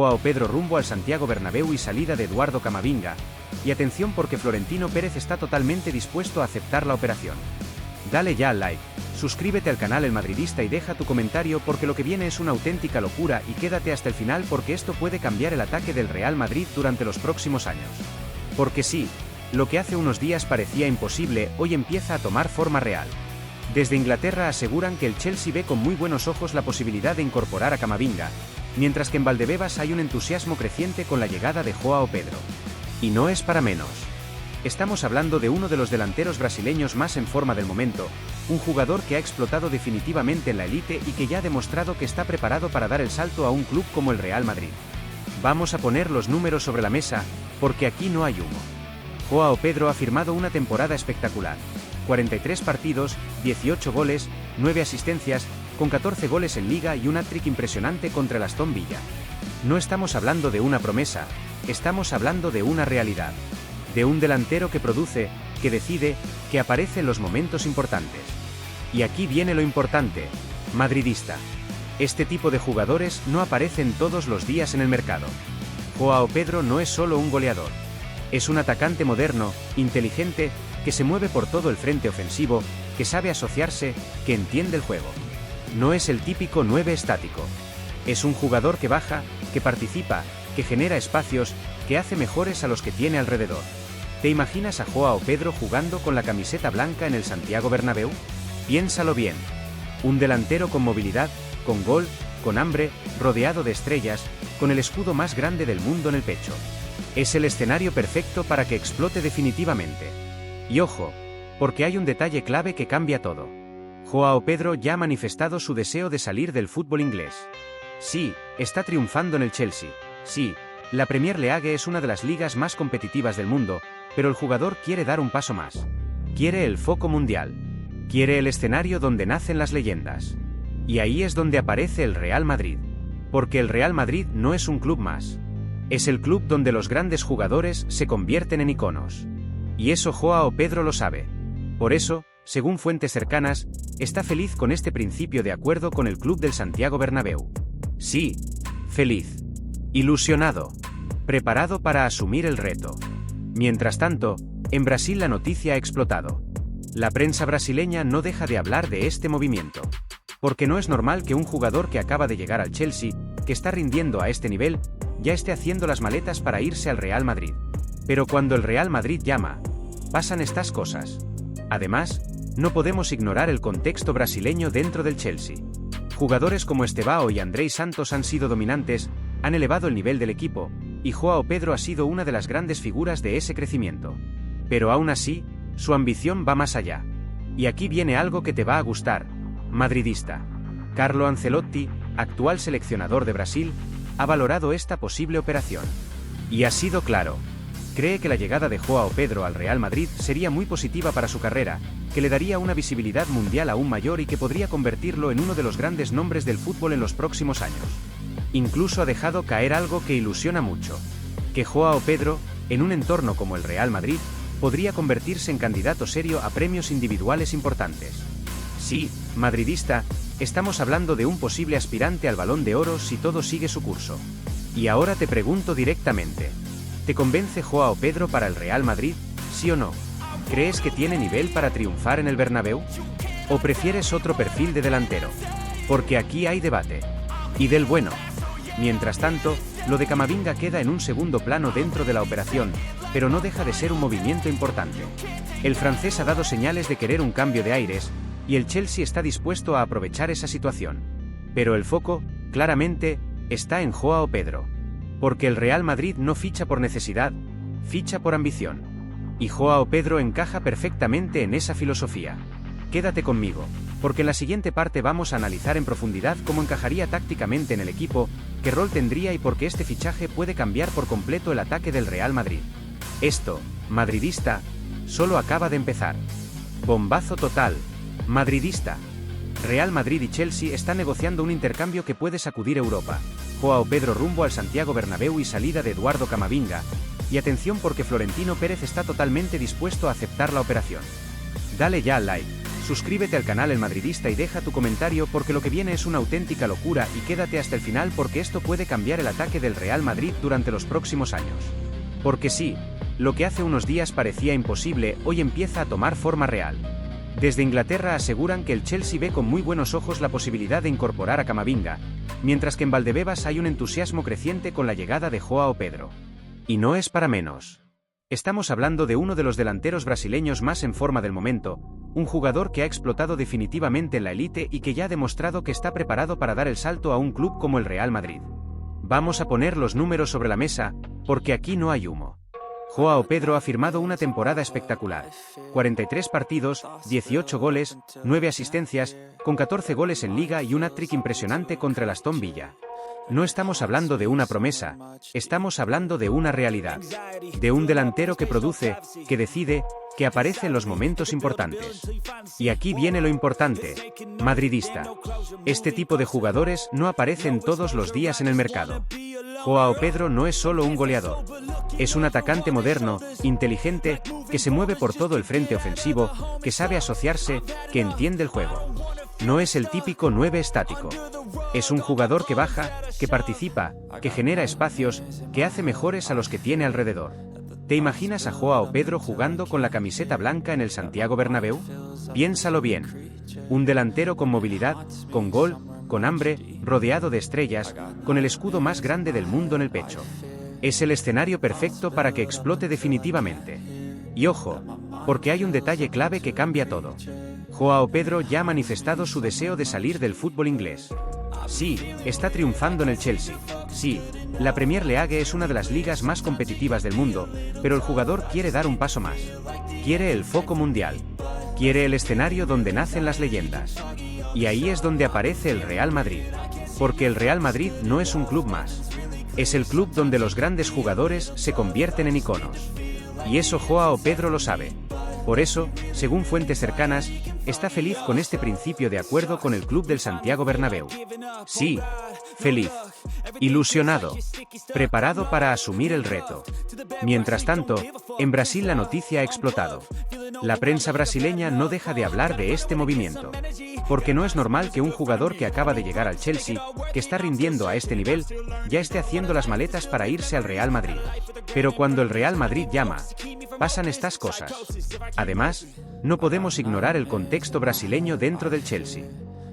Joao Pedro rumbo al Santiago Bernabéu y salida de Eduardo Camavinga. Y atención porque Florentino Pérez está totalmente dispuesto a aceptar la operación. Dale ya al like, suscríbete al canal El Madridista y deja tu comentario porque lo que viene es una auténtica locura y quédate hasta el final porque esto puede cambiar el ataque del Real Madrid durante los próximos años. Porque sí, lo que hace unos días parecía imposible hoy empieza a tomar forma real. Desde Inglaterra aseguran que el Chelsea ve con muy buenos ojos la posibilidad de incorporar a Camavinga, mientras que en Valdebebas hay un entusiasmo creciente con la llegada de Joao Pedro. Y no es para menos. Estamos hablando de uno de los delanteros brasileños más en forma del momento, un jugador que ha explotado definitivamente en la élite y que ya ha demostrado que está preparado para dar el salto a un club como el Real Madrid. Vamos a poner los números sobre la mesa, porque aquí no hay humo. Joao Pedro ha firmado una temporada espectacular. 43 partidos, 18 goles, 9 asistencias, con 14 goles en Liga y un hat-trick impresionante contra el Aston Villa. No estamos hablando de una promesa, estamos hablando de una realidad. De un delantero que produce, que decide, que aparece en los momentos importantes. Y aquí viene lo importante, madridista. Este tipo de jugadores no aparecen todos los días en el mercado. Joao Pedro no es solo un goleador. Es un atacante moderno, inteligente, que se mueve por todo el frente ofensivo, que sabe asociarse, que entiende el juego. No es el típico 9 estático. Es un jugador que baja, que participa, que genera espacios, que hace mejores a los que tiene alrededor. ¿Te imaginas a Joao Pedro jugando con la camiseta blanca en el Santiago Bernabéu? Piénsalo bien. Un delantero con movilidad, con gol, con hambre, rodeado de estrellas, con el escudo más grande del mundo en el pecho. Es el escenario perfecto para que explote definitivamente. Y ojo, porque hay un detalle clave que cambia todo. Joao Pedro ya ha manifestado su deseo de salir del fútbol inglés. Sí, está triunfando en el Chelsea. Sí, la Premier League es una de las ligas más competitivas del mundo, pero el jugador quiere dar un paso más. Quiere el foco mundial. Quiere el escenario donde nacen las leyendas. Y ahí es donde aparece el Real Madrid. Porque el Real Madrid no es un club más. Es el club donde los grandes jugadores se convierten en iconos. Y eso Joao Pedro lo sabe. Por eso, según fuentes cercanas, está feliz con este principio de acuerdo con el club del Santiago Bernabéu. Sí, feliz. Ilusionado. Preparado para asumir el reto. Mientras tanto, en Brasil la noticia ha explotado. La prensa brasileña no deja de hablar de este movimiento. Porque no es normal que un jugador que acaba de llegar al Chelsea, que está rindiendo a este nivel, ya esté haciendo las maletas para irse al Real Madrid. Pero cuando el Real Madrid llama, pasan estas cosas. Además, no podemos ignorar el contexto brasileño dentro del Chelsea. Jugadores como Estevao y Andrei Santos han sido dominantes, han elevado el nivel del equipo, y Joao Pedro ha sido una de las grandes figuras de ese crecimiento. Pero aún así, su ambición va más allá. Y aquí viene algo que te va a gustar, madridista. Carlo Ancelotti, actual seleccionador de Brasil, ha valorado esta posible operación. Y ha sido claro. Cree que la llegada de Joao Pedro al Real Madrid sería muy positiva para su carrera, que le daría una visibilidad mundial aún mayor y que podría convertirlo en uno de los grandes nombres del fútbol en los próximos años. Incluso ha dejado caer algo que ilusiona mucho. Que Joao Pedro, en un entorno como el Real Madrid, podría convertirse en candidato serio a premios individuales importantes. Sí, madridista, estamos hablando de un posible aspirante al Balón de Oro si todo sigue su curso. Y ahora te pregunto directamente. ¿Te convence Joao Pedro para el Real Madrid, sí o no? ¿Crees que tiene nivel para triunfar en el Bernabéu? ¿O prefieres otro perfil de delantero? Porque aquí hay debate. Y del bueno. Mientras tanto, lo de Camavinga queda en un segundo plano dentro de la operación, pero no deja de ser un movimiento importante. El francés ha dado señales de querer un cambio de aires, y el Chelsea está dispuesto a aprovechar esa situación. Pero el foco, claramente, está en Joao Pedro. Porque el Real Madrid no ficha por necesidad, ficha por ambición. Y Joao Pedro encaja perfectamente en esa filosofía. Quédate conmigo, porque en la siguiente parte vamos a analizar en profundidad cómo encajaría tácticamente en el equipo, qué rol tendría y por qué este fichaje puede cambiar por completo el ataque del Real Madrid. Esto, madridista, solo acaba de empezar. Bombazo total, madridista. Real Madrid y Chelsea están negociando un intercambio que puede sacudir Europa. Joao Pedro rumbo al Santiago Bernabéu y salida de Eduardo Camavinga. Y atención porque Florentino Pérez está totalmente dispuesto a aceptar la operación. Dale ya al like, suscríbete al canal El Madridista y deja tu comentario porque lo que viene es una auténtica locura y quédate hasta el final porque esto puede cambiar el ataque del Real Madrid durante los próximos años. Porque sí, lo que hace unos días parecía imposible, hoy empieza a tomar forma real. Desde Inglaterra aseguran que el Chelsea ve con muy buenos ojos la posibilidad de incorporar a Camavinga, mientras que en Valdebebas hay un entusiasmo creciente con la llegada de Joao Pedro. Y no es para menos. Estamos hablando de uno de los delanteros brasileños más en forma del momento, un jugador que ha explotado definitivamente en la élite y que ya ha demostrado que está preparado para dar el salto a un club como el Real Madrid. Vamos a poner los números sobre la mesa, porque aquí no hay humo. Joao Pedro ha firmado una temporada espectacular. 43 partidos, 18 goles, 9 asistencias, con 14 goles en Liga y un hat-trick impresionante contra el Aston Villa. No estamos hablando de una promesa, estamos hablando de una realidad. De un delantero que produce, que decide, que aparece en los momentos importantes. Y aquí viene lo importante, madridista. Este tipo de jugadores no aparecen todos los días en el mercado. Joao Pedro no es solo un goleador. Es un atacante moderno, inteligente, que se mueve por todo el frente ofensivo, que sabe asociarse, que entiende el juego. No es el típico 9 estático. Es un jugador que baja, que participa, que genera espacios, que hace mejores a los que tiene alrededor. ¿Te imaginas a Joao Pedro jugando con la camiseta blanca en el Santiago Bernabéu? Piénsalo bien. Un delantero con movilidad, con gol, con hambre, rodeado de estrellas, con el escudo más grande del mundo en el pecho. Es el escenario perfecto para que explote definitivamente. Y ojo, porque hay un detalle clave que cambia todo. Joao Pedro ya ha manifestado su deseo de salir del fútbol inglés. Sí, está triunfando en el Chelsea. Sí, la Premier League es una de las ligas más competitivas del mundo, pero el jugador quiere dar un paso más. Quiere el foco mundial. Quiere el escenario donde nacen las leyendas. Y ahí es donde aparece el Real Madrid. Porque el Real Madrid no es un club más. Es el club donde los grandes jugadores se convierten en iconos. Y eso Joao Pedro lo sabe. Por eso, según fuentes cercanas, está feliz con este principio de acuerdo con el club del Santiago Bernabéu. Sí, feliz, ilusionado, preparado para asumir el reto. Mientras tanto, en Brasil la noticia ha explotado. La prensa brasileña no deja de hablar de este movimiento. Porque no es normal que un jugador que acaba de llegar al Chelsea, que está rindiendo a este nivel, ya esté haciendo las maletas para irse al Real Madrid. Pero cuando el Real Madrid llama, pasan estas cosas. Además, no podemos ignorar el contexto brasileño dentro del Chelsea.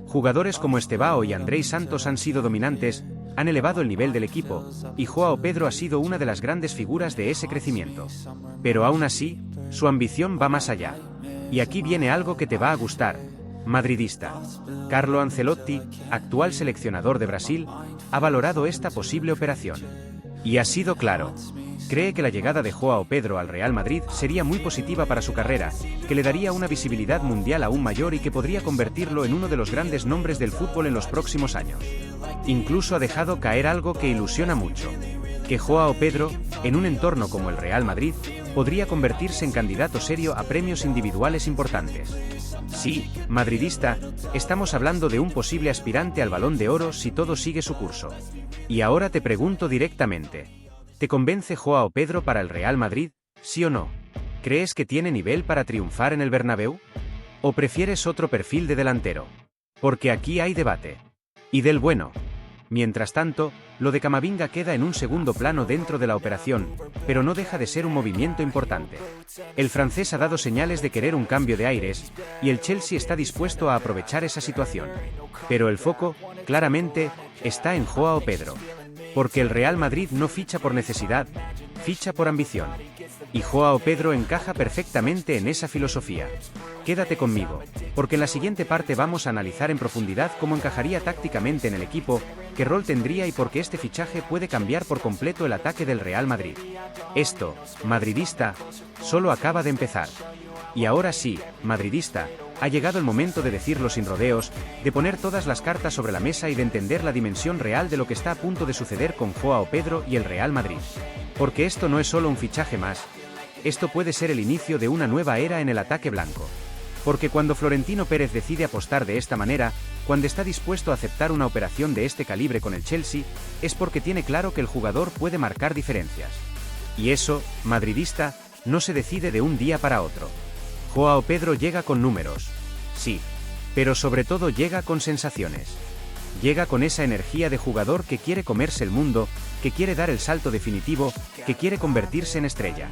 Jugadores como Estevao y Andrei Santos han sido dominantes, han elevado el nivel del equipo, y Joao Pedro ha sido una de las grandes figuras de ese crecimiento. Pero aún así, su ambición va más allá. Y aquí viene algo que te va a gustar, madridista. Carlo Ancelotti, actual seleccionador de Brasil, ha valorado esta posible operación. Y ha sido claro. Cree que la llegada de Joao Pedro al Real Madrid sería muy positiva para su carrera, que le daría una visibilidad mundial aún mayor y que podría convertirlo en uno de los grandes nombres del fútbol en los próximos años. Incluso ha dejado caer algo que ilusiona mucho. Que Joao Pedro, en un entorno como el Real Madrid, podría convertirse en candidato serio a premios individuales importantes. Sí, madridista, estamos hablando de un posible aspirante al Balón de Oro si todo sigue su curso. Y ahora te pregunto directamente. ¿Te convence Joao Pedro para el Real Madrid, sí o no? ¿Crees que tiene nivel para triunfar en el Bernabéu? ¿O prefieres otro perfil de delantero? Porque aquí hay debate. Y del bueno. Mientras tanto, lo de Camavinga queda en un segundo plano dentro de la operación, pero no deja de ser un movimiento importante. El francés ha dado señales de querer un cambio de aires, y el Chelsea está dispuesto a aprovechar esa situación. Pero el foco, claramente, está en Joao Pedro. Porque el Real Madrid no ficha por necesidad, ficha por ambición. Y Joao Pedro encaja perfectamente en esa filosofía. Quédate conmigo, porque en la siguiente parte vamos a analizar en profundidad cómo encajaría tácticamente en el equipo, qué rol tendría y por qué este fichaje puede cambiar por completo el ataque del Real Madrid. Esto, madridista, solo acaba de empezar. Y ahora sí, madridista, ha llegado el momento de decirlo sin rodeos, de poner todas las cartas sobre la mesa y de entender la dimensión real de lo que está a punto de suceder con Joao Pedro y el Real Madrid. Porque esto no es solo un fichaje más, esto puede ser el inicio de una nueva era en el ataque blanco. Porque cuando Florentino Pérez decide apostar de esta manera, cuando está dispuesto a aceptar una operación de este calibre con el Chelsea, es porque tiene claro que el jugador puede marcar diferencias. Y eso, madridista, no se decide de un día para otro. Joao Pedro llega con números. sí. Pero sobre todo llega con sensaciones. Llega con esa energía de jugador que quiere comerse el mundo, que quiere dar el salto definitivo, que quiere convertirse en estrella.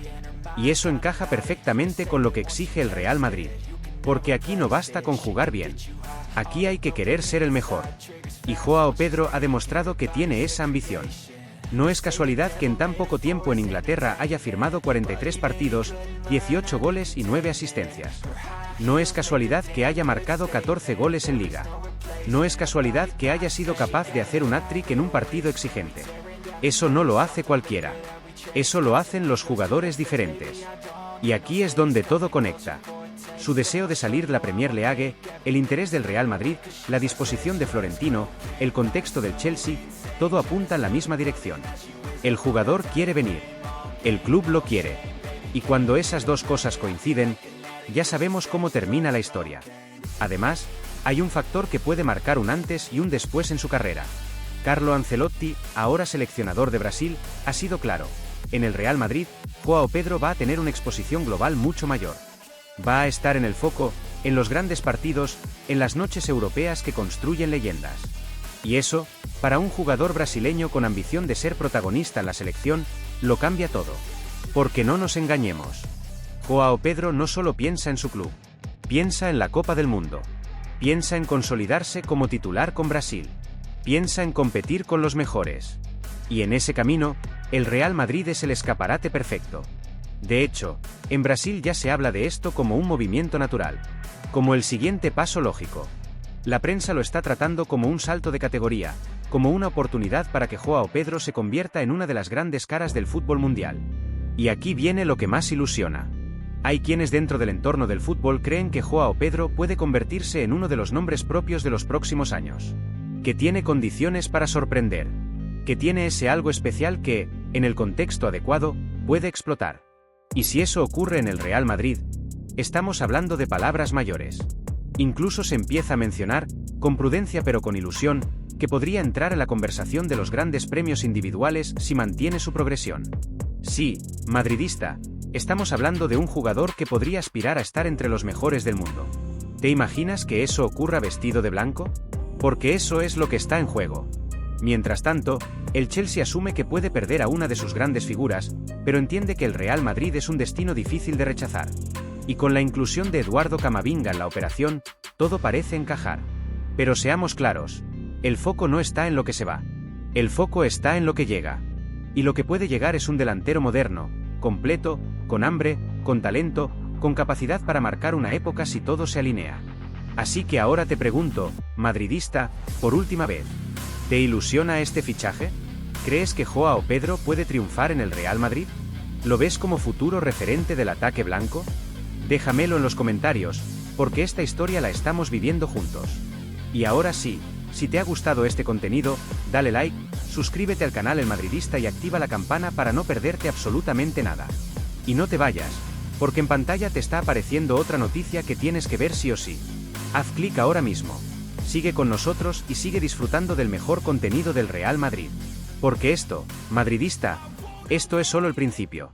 Y eso encaja perfectamente con lo que exige el Real Madrid. Porque aquí no basta con jugar bien. Aquí hay que querer ser el mejor. Y Joao Pedro ha demostrado que tiene esa ambición. No es casualidad que en tan poco tiempo en Inglaterra haya firmado 43 partidos, 18 goles y 9 asistencias. No es casualidad que haya marcado 14 goles en Liga. No es casualidad que haya sido capaz de hacer un hat-trick en un partido exigente. Eso no lo hace cualquiera. Eso lo hacen los jugadores diferentes. Y aquí es donde todo conecta. Su deseo de salir de la Premier League, el interés del Real Madrid, la disposición de Florentino, el contexto del Chelsea, todo apunta en la misma dirección. El jugador quiere venir. El club lo quiere. Y cuando esas dos cosas coinciden, ya sabemos cómo termina la historia. Además, hay un factor que puede marcar un antes y un después en su carrera. Carlo Ancelotti, ahora seleccionador de Brasil, ha sido claro. En el Real Madrid, Joao Pedro va a tener una exposición global mucho mayor. Va a estar en el foco, en los grandes partidos, en las noches europeas que construyen leyendas. Y eso, para un jugador brasileño con ambición de ser protagonista en la selección, lo cambia todo. Porque no nos engañemos. Joao Pedro no solo piensa en su club. Piensa en la Copa del Mundo. Piensa en consolidarse como titular con Brasil. Piensa en competir con los mejores. Y en ese camino, el Real Madrid es el escaparate perfecto. De hecho, en Brasil ya se habla de esto como un movimiento natural, como el siguiente paso lógico. La prensa lo está tratando como un salto de categoría, como una oportunidad para que Joao Pedro se convierta en una de las grandes caras del fútbol mundial. Y aquí viene lo que más ilusiona. Hay quienes dentro del entorno del fútbol creen que Joao Pedro puede convertirse en uno de los nombres propios de los próximos años. Que tiene condiciones para sorprender. Que tiene ese algo especial que, en el contexto adecuado, puede explotar. Y si eso ocurre en el Real Madrid, estamos hablando de palabras mayores. Incluso se empieza a mencionar, con prudencia pero con ilusión, que podría entrar en la conversación de los grandes premios individuales si mantiene su progresión. Sí, madridista, estamos hablando de un jugador que podría aspirar a estar entre los mejores del mundo. ¿Te imaginas que eso ocurra vestido de blanco? Porque eso es lo que está en juego. Mientras tanto, el Chelsea asume que puede perder a una de sus grandes figuras, pero entiende que el Real Madrid es un destino difícil de rechazar. Y con la inclusión de Eduardo Camavinga en la operación, todo parece encajar. Pero seamos claros, el foco no está en lo que se va. El foco está en lo que llega. Y lo que puede llegar es un delantero moderno, completo, con hambre, con talento, con capacidad para marcar una época si todo se alinea. Así que ahora te pregunto, madridista, por última vez. ¿Te ilusiona este fichaje? ¿Crees que Joao Pedro puede triunfar en el Real Madrid? ¿Lo ves como futuro referente del ataque blanco? Déjamelo en los comentarios, porque esta historia la estamos viviendo juntos. Y ahora sí, si te ha gustado este contenido, dale like, suscríbete al canal El Madridista y activa la campana para no perderte absolutamente nada. Y no te vayas, porque en pantalla te está apareciendo otra noticia que tienes que ver sí o sí. Haz clic ahora mismo. Sigue con nosotros y sigue disfrutando del mejor contenido del Real Madrid. Porque esto, madridista, esto es solo el principio.